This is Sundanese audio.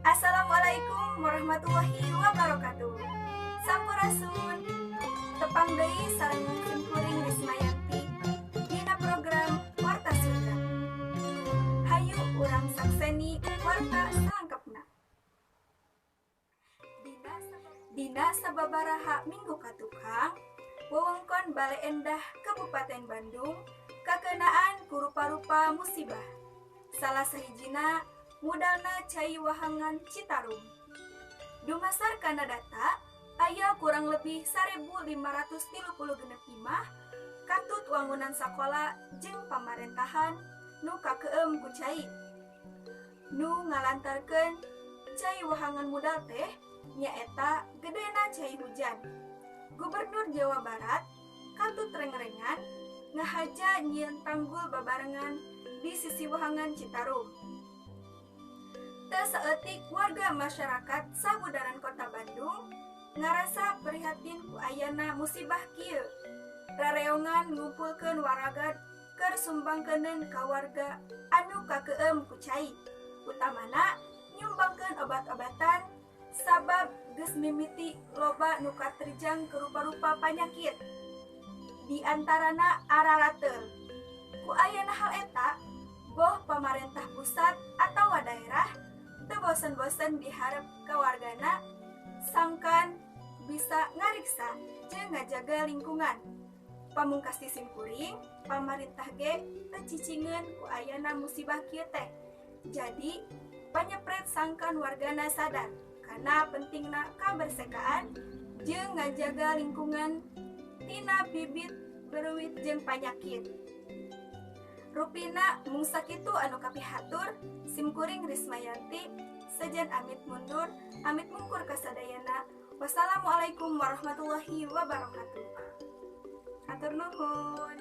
Assalamualaikum warahmatullahi wabarakatuh. Sampurasun. Tepang deui sareng simkuring Rismayanti dina program Warta Sunda. Hayu urang sakseni warta salengkapna. Dina sababaraha minggu katukang, wewengkon Bale Endah Kabupaten Bandung kakenaan ku rupa-rupa musibah. Salah sahijina mudalna cai wahangan Citarum. Dumasar kana data, aya kurang lebih 1.536 imah katut wangunan sakola jeung pamarentahan nu kakeum ku cai. Nu ngalantarkeun cai wahangan mudal teh nyaeta gedena cai hujan. Gubernur Jawa Barat katut reng-rengan ngahaja nyieun tanggul babarengan di sisi wahangan Citarum. Teu saeutik warga masyarakat sabudaran Kota Bandung ngarasa prihatin ku ayana musibah kieu. Rareongan ngumpulkeun waragad keur sumbangkeuneun ka warga anu kakeum ku cai, utamana nyumbangkeun obat-obatan sabab geus mimiti loba nu katerjang rupa-rupa panyakit. Di antarana ararateul. Ku ayana hal eta, boh pamarentah pusat atawa daerah teu bosen-bosen diharap ka wargana sangkan bisa ngariksa jeung ngajaga lingkungan. Pamungkas ti simkuring, pamarentah ge teu cicingeun ku ayana musibah kieu teh. Jadi, panyepret sangkan wargana sadar kana pentingna kabersihaan jeung ngajaga lingkungan tina bibit beruwit jeung panyakit. Rupina mung sakitu anu kapihatur, simkuring Rismayanti sejen amit mundur, amit mungkur kasadayana. Wassalamualaikum warahmatullahi wabarakatuh. Hatur nuhun.